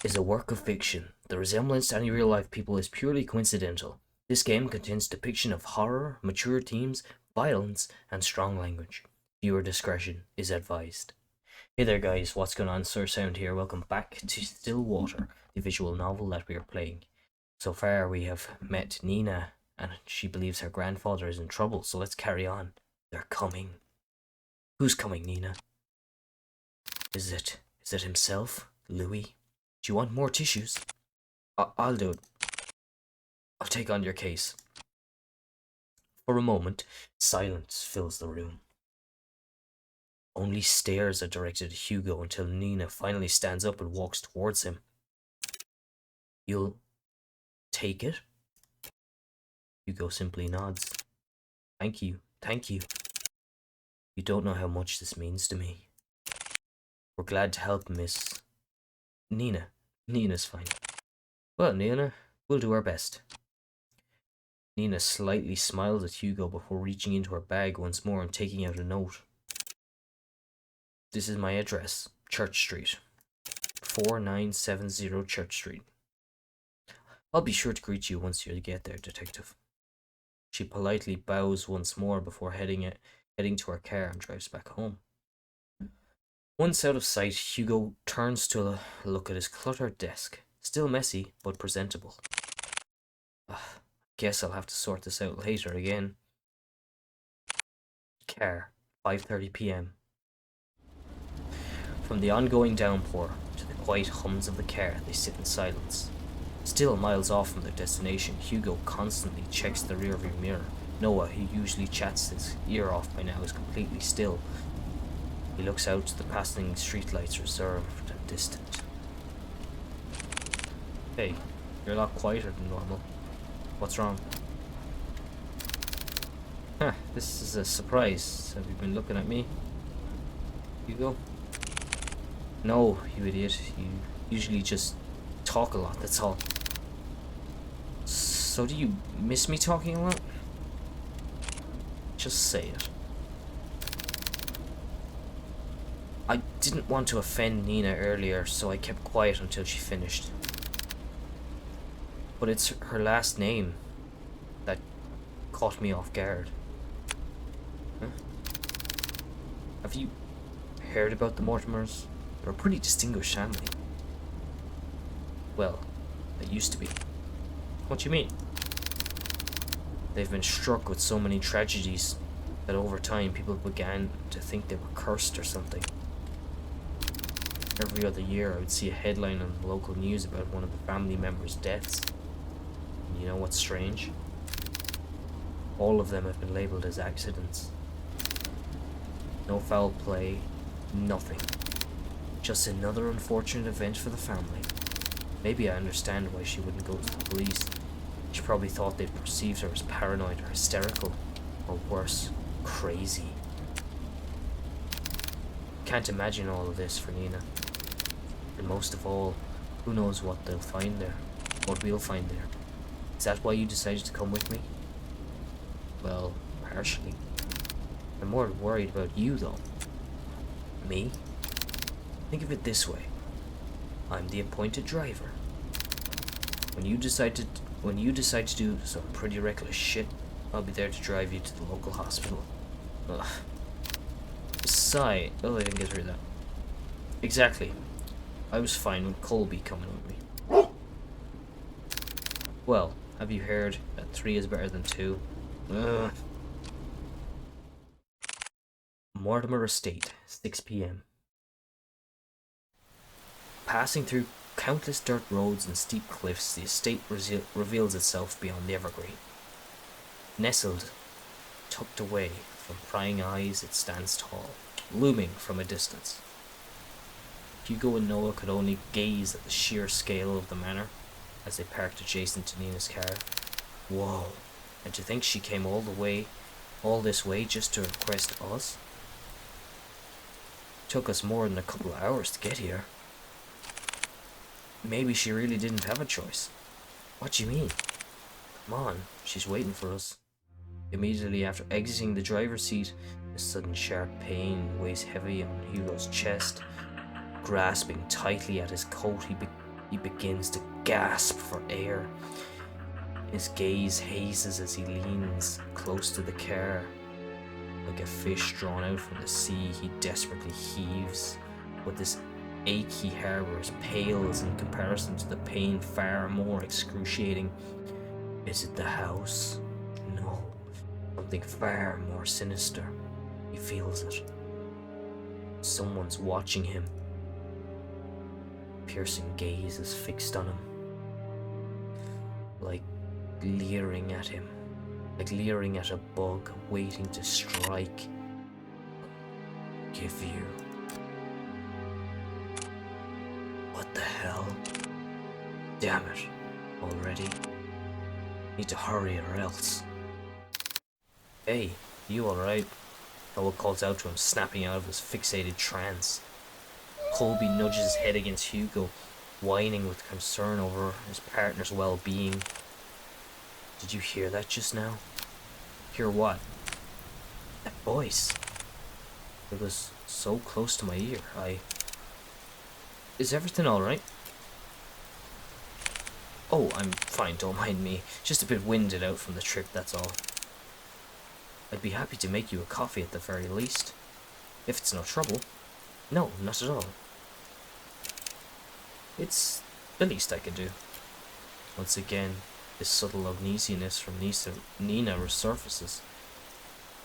This is a work of fiction. The resemblance to any real-life people is purely coincidental. This game contains depiction of horror, mature themes, violence, and strong language. Viewer discretion is advised. Hey there guys, what's going on? Sir Sound here. Welcome back to StillWater, the visual novel that we are playing. So far we have met Nina, and she believes her grandfather is in trouble, so let's carry on. They're coming. Who's coming, Nina? Is it himself? Louis? Do you want more tissues? I'll do it. I'll take on your case. For a moment, silence fills the room. Only stares are directed at Hugo until Nina finally stands up and walks towards him. You'll take it? Hugo simply nods. Thank you. You don't know how much this means to me. We're glad to help, Miss... Nina. Nina's fine. Well, Nina, we'll do our best. Nina slightly smiles at Hugo before reaching into her bag once more and taking out a note. This is my address, Church Street. 4970 Church Street. I'll be sure to greet you once you get there, Detective. She politely bows once more before heading to her car and drives back home. Once out of sight, Hugo turns to look at his cluttered desk. Still messy, but presentable. Guess I'll have to sort this out later again. Car, 5:30 p.m. From the ongoing downpour to the quiet hums of the car, they sit in silence. Still miles off from their destination, Hugo constantly checks the rearview mirror. Noah, who usually chats his ear off by now, is completely still. He looks out to the passing streetlights, reserved and distant. Hey, you're a lot quieter than normal. What's wrong? This is a surprise. Have you been looking at me, Hugo? No, you idiot. You usually just talk a lot, that's all. So do you miss me talking a lot? Just say it. I didn't want to offend Nina earlier, so I kept quiet until she finished. But it's her last name that caught me off guard. Huh? Have you heard about the Mortimers? They're a pretty distinguished family. Well, they used to be. What do you mean? They've been struck with so many tragedies that over time people began to think they were cursed or something. Every other year I would see a headline on the local news about one of the family members' deaths. And you know what's strange? All of them have been labelled as accidents. No foul play, nothing. Just another unfortunate event for the family. Maybe I understand why she wouldn't go to the police. She probably thought they'd perceived her as paranoid or hysterical, or worse, crazy. Can't imagine all of this for Nina. And most of all, who knows what they'll find there, what we'll find there. Is that why you decided to come with me? Well, partially. I'm more worried about you though. Me? Think of it this way. I'm the appointed driver. When you decide to do some pretty reckless shit, I'll be there to drive you to the local hospital. Ugh. Besides, oh, I didn't get through that. Exactly. I was fine with Colby coming with me. Well, have you heard that 3 is better than 2? Ugh. Mortimer Estate, 6 p.m. Passing through countless dirt roads and steep cliffs, the estate reveals itself beyond the evergreen. Nestled, tucked away from prying eyes, it stands tall, looming from a distance. Hugo and Noah could only gaze at the sheer scale of the manor as they parked adjacent to Nina's car. Whoa, and to think she came all this way just to request us? Took us more than a couple of hours to get here. Maybe she really didn't have a choice. What do you mean? Come on, she's waiting for us. Immediately after exiting the driver's seat, a sudden sharp pain weighs heavy on Hugo's chest. Grasping tightly at his coat, He begins to gasp for air. His gaze hazes as he leans close to the car. Like a fish drawn out from the sea, he desperately heaves, but this ache he harbors pales in comparison to the pain far more excruciating. Is it the house? No. Something far more sinister. He feels it. Someone's watching him. Piercing gaze is fixed on him. Like leering at him. Like leering at a bug waiting to strike. Give you. What the hell? Damn it. Already? Need to hurry or else. Hey, you alright? Noah calls out to him, snapping out of his fixated trance. Colby nudges his head against Hugo, whining with concern over his partner's well-being. Did you hear that just now? Hear what? That voice. It was so close to my ear. Is everything alright? Oh, I'm fine, don't mind me. Just a bit winded out from the trip, that's all. I'd be happy to make you a coffee at the very least. If it's no trouble. No, not at all. It's the least I could do. Once again, this subtle uneasiness from Nina resurfaces.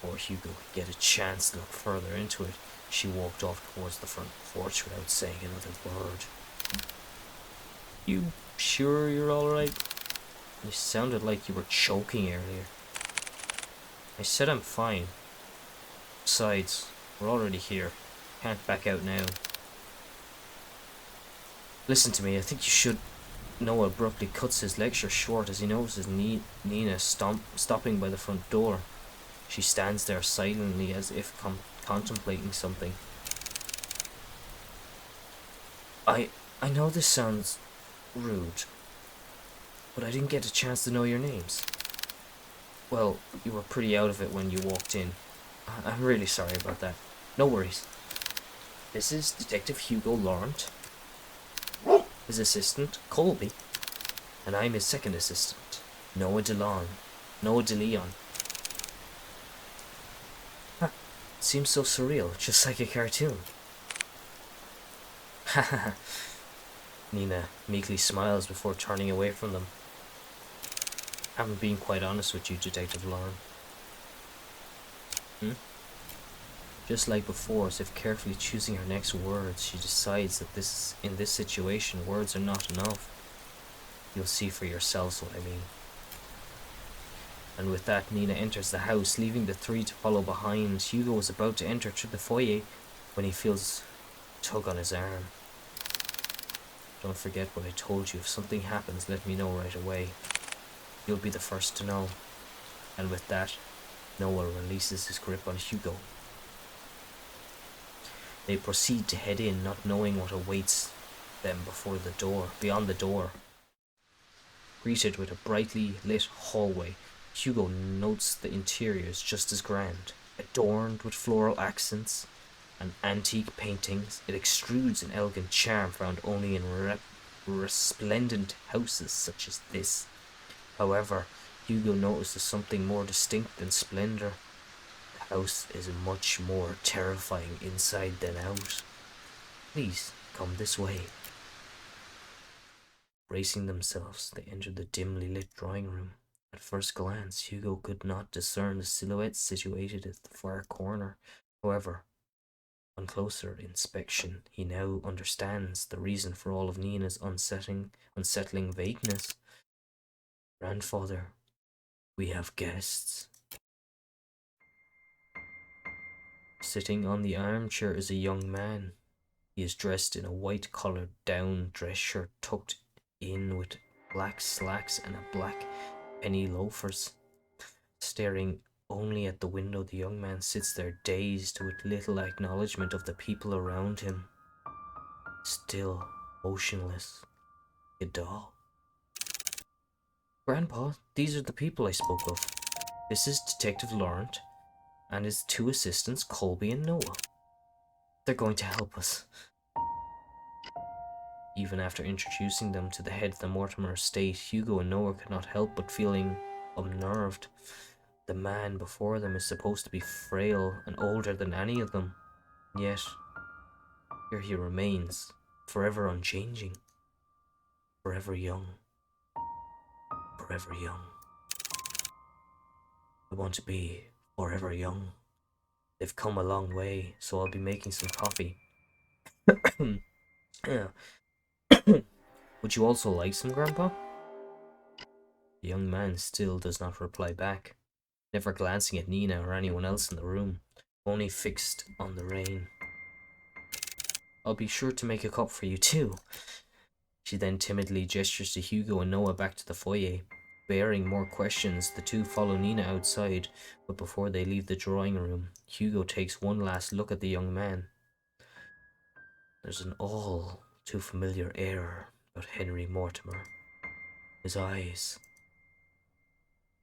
Before Hugo could get a chance to look further into it, she walked off towards the front porch without saying another word. You sure you're alright? You sounded like you were choking earlier. I said I'm fine. Besides, we're already here. Can't back out now. Listen to me, I think you should. Noah abruptly cuts his lecture short as he notices Nina stopping by the front door. She stands there silently as if contemplating something. I know this sounds rude, but I didn't get a chance to know your names. Well, you were pretty out of it when you walked in. I'm really sorry about that. No worries. This is Detective Hugo Laurent, his assistant, Colby, and I'm his second assistant, Noah DeLeon. Huh, seems so surreal, just like a cartoon. Haha. Nina meekly smiles before turning away from them. I'm being quite honest with you, Detective Lauren. Just like before, as if carefully choosing her next words, she decides that in this situation, words are not enough. You'll see for yourselves what I mean. And with that, Nina enters the house, leaving the three to follow behind. Hugo was about to enter through the foyer when he feels a tug on his arm. Don't forget what I told you. If something happens, let me know right away. You'll be the first to know. And with that, Noah releases his grip on Hugo. They proceed to head in, not knowing what awaits them beyond the door. Greeted with a brightly lit hallway, Hugo notes the interior is just as grand. Adorned with floral accents and antique paintings, it extrudes an elegant charm found only in resplendent houses such as this. However, Hugo notices something more distinct than splendor. The house is much more terrifying inside than out. Please, come this way. Bracing themselves, they enter the dimly lit drawing room. At first glance, Hugo could not discern the silhouette situated at the far corner. However, on closer inspection, he now understands the reason for all of Nina's unsettling vagueness. Grandfather, we have guests. Sitting on the armchair is a young man. He is dressed in a white-collared down dress shirt tucked in with black slacks and a black penny loafers. Staring only at the window, the young man sits there dazed with little acknowledgement of the people around him. Still, motionless, a doll. Grandpa, these are the people I spoke of. This is Detective Laurent and his two assistants, Colby and Noah. They're going to help us. Even after introducing them to the head of the Mortimer estate, Hugo and Noah could not help but feeling unnerved. The man before them is supposed to be frail and older than any of them, yet here he remains, forever unchanging, forever young, forever young. I want to be forever young. They've come a long way, so I'll be making some coffee. Yeah. Would you also like some, Grandpa? The young man still does not reply back, never glancing at Nina or anyone else in the room, only fixed on the rain. I'll be sure to make a cup for you too. She then timidly gestures to Hugo and Noah back to the foyer. Bearing more questions, the two follow Nina outside, but before they leave the drawing room, Hugo takes one last look at the young man. There's an all too familiar air about Henry Mortimer. His eyes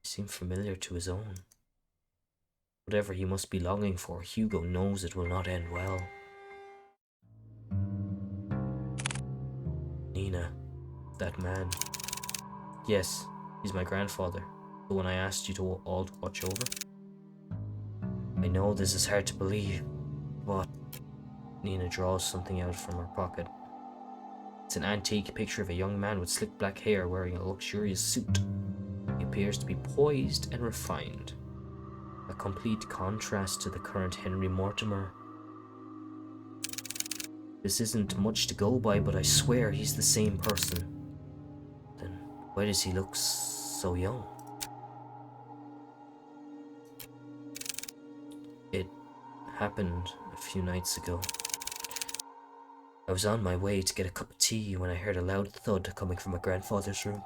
seem familiar to his own. Whatever he must be longing for, Hugo knows it will not end well. Nina, that man. Yes, he's my grandfather, the one I asked you to all to watch over. I know this is hard to believe, but Nina draws something out from her pocket. It's an antique picture of a young man with slick black hair wearing a luxurious suit. He appears to be poised and refined, a complete contrast to the current Henry Mortimer. This isn't much to go by, but I swear he's the same person. Then why does he look so young? It happened a few nights ago. I was on my way to get a cup of tea when I heard a loud thud coming from my grandfather's room.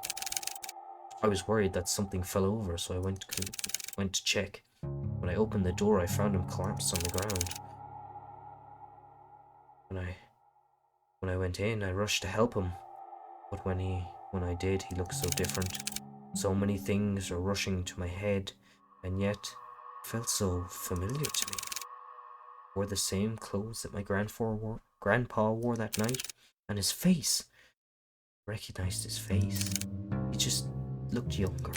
I was worried that something fell over, so I went to check. When I opened the door, I found him collapsed on the ground. When I went in, I rushed to help him, but when I did, he looked so different. So many things are rushing to my head, and yet it felt so familiar to me. Wore the same clothes that my grandpa wore that night, and his face. I recognized his face. He just looked younger.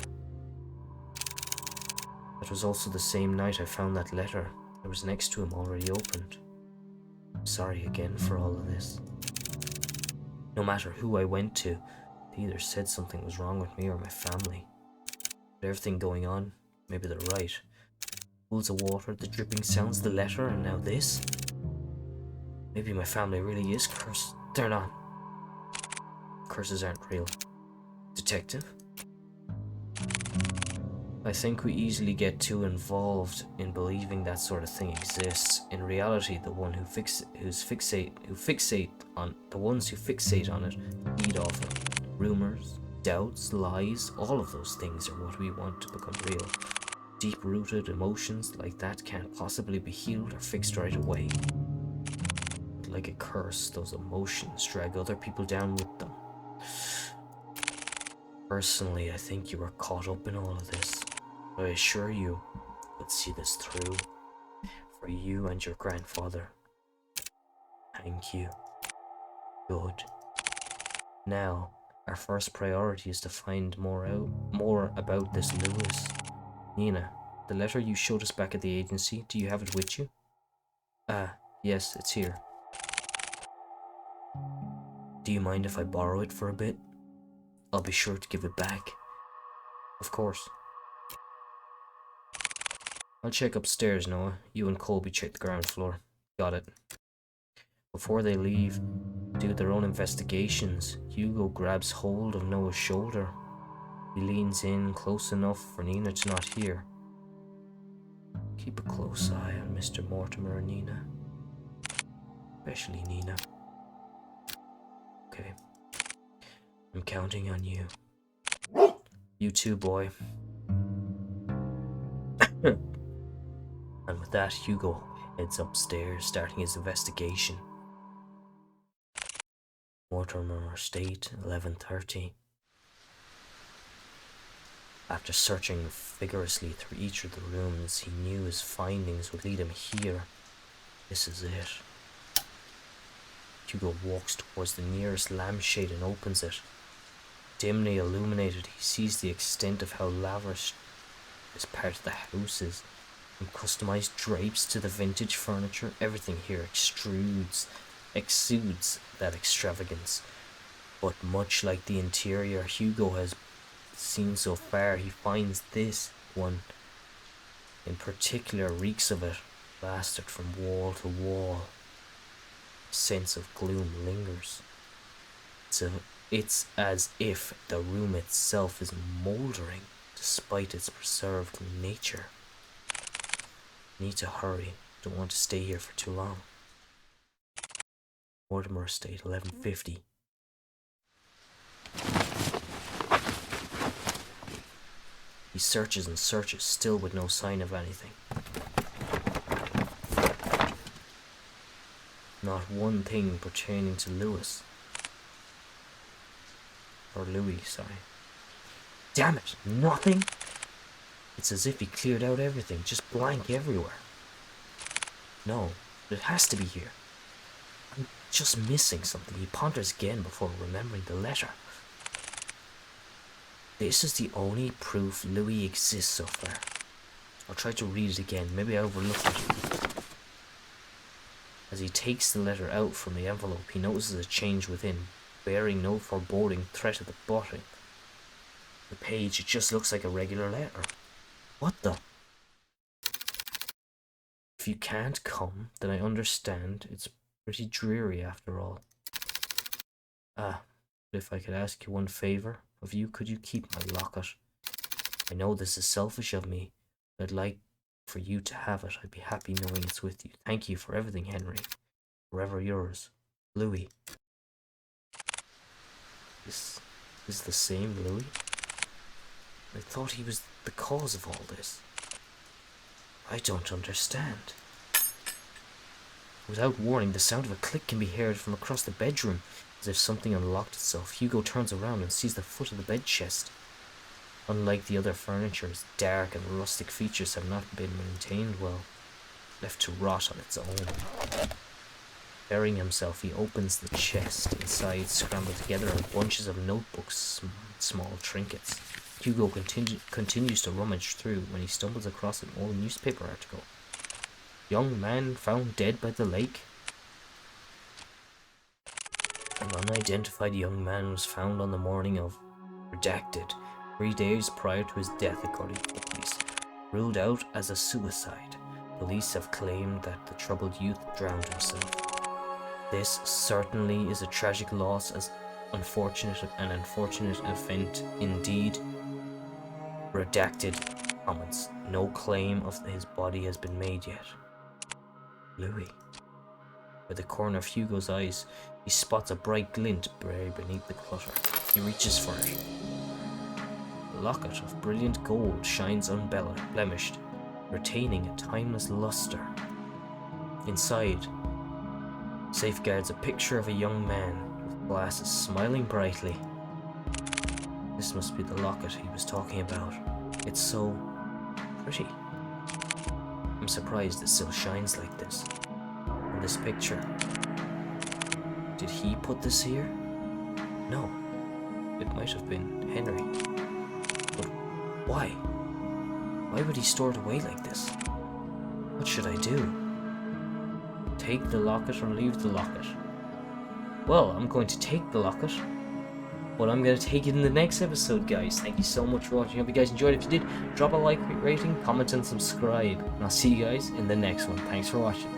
That was also the same night I found that letter that was next to him already opened. I'm sorry again for all of this. No matter who I went to, they either said something was wrong with me or my family. With everything going on, maybe they're right. Pools of water, the dripping sounds, the letter, and now this? Maybe my family really is cursed. They're not. Curses aren't real. Detective? I think we easily get too involved in believing that sort of thing exists. In reality, the ones who fixate on it feed off it. Rumors, doubts, lies, all of those things are what we want to become real. Deep-rooted emotions like that can't possibly be healed or fixed right away. But like a curse, those emotions drag other people down with them. Personally, I think you are caught up in all of this. I assure you, let's see this through. For you and your grandfather. Thank you. Good. Now, our first priority is to find more about this Lewis. Nina, the letter you showed us back at the agency, do you have it with you? Yes, it's here. Do you mind if I borrow it for a bit? I'll be sure to give it back. Of course. I'll check upstairs, Noah. You and Colby check the ground floor. Got it. Before they leave, do their own investigations, Hugo grabs hold of Noah's shoulder. He leans in close enough for Nina to not hear. Keep a close eye on Mr. Mortimer and Nina. Especially Nina. Okay. I'm counting on you. You too, boy. And with that, Hugo heads upstairs, starting his investigation. Mortimer Estate, 11:30. After searching vigorously through each of the rooms, he knew his findings would lead him here. This is it. Hugo walks towards the nearest lampshade and opens it. Dimly illuminated, he sees the extent of how lavish this part of the house is. From customized drapes to the vintage furniture, everything here exudes that extravagance. But much like the interior Hugo has seen so far, he finds this one in particular reeks of it, plastered from wall to wall. A sense of gloom lingers. It's as if the room itself is mouldering despite its preserved nature. Need to hurry. Don't want to stay here for too long. Mortimer Estate, 11:50. He searches and searches, still with no sign of anything. Not one thing pertaining to Louis. Or Louis, sorry. Damn it, nothing? It's as if he cleared out everything, just blank everywhere. No, it has to be here. I'm just missing something. He ponders again before remembering the letter. This is the only proof Louis exists so far. I'll try to read it again. Maybe I overlooked it. As he takes the letter out from the envelope, he notices a change within, bearing no foreboding threat at the bottom. The page, it just looks like a regular letter. What the? If you can't come, then I understand. It's pretty dreary after all. But if I could ask you one favor of you, could you keep my locket? I know this is selfish of me, but I'd like for you to have it. I'd be happy knowing it's with you. Thank you for everything, Henry. Forever yours, Louis. This is the same Louis? I thought he was the cause of all this. I don't understand. Without warning, the sound of a click can be heard from across the bedroom. As if something unlocked itself, Hugo turns around and sees the foot of the bed chest. Unlike the other furniture, its dark and rustic features have not been maintained well, left to rot on its own. Burying himself, he opens the chest. Inside, scrambled together, are bunches of notebooks, small trinkets. Hugo continues to rummage through when he stumbles across an old newspaper article. Young man found dead by the lake. An unidentified young man was found on the morning of redacted 3 days prior to his death, according to the police. Ruled out as a suicide. Police have claimed that the troubled youth drowned himself. This certainly is a tragic loss, as an unfortunate event indeed. Redacted comments. No claim of his body has been made yet. Louis. By the corner of Hugo's eyes, he spots a bright glint buried beneath the clutter. He reaches for it. A locket of brilliant gold shines unblemished, retaining a timeless luster. Inside, safeguards a picture of a young man with glasses, smiling brightly. This must be the locket he was talking about. It's so pretty. I'm surprised it still shines like this. And this picture. Did he put this here? No. It might have been Henry. But why? Why would he store it away like this? What should I do? Take the locket or leave the locket? Well, I'm going to take the locket. But I'm going to take it in the next episode, guys. Thank you so much for watching. Hope you guys enjoyed. If you did, drop a like, rating, comment, and subscribe. And I'll see you guys in the next one. Thanks for watching.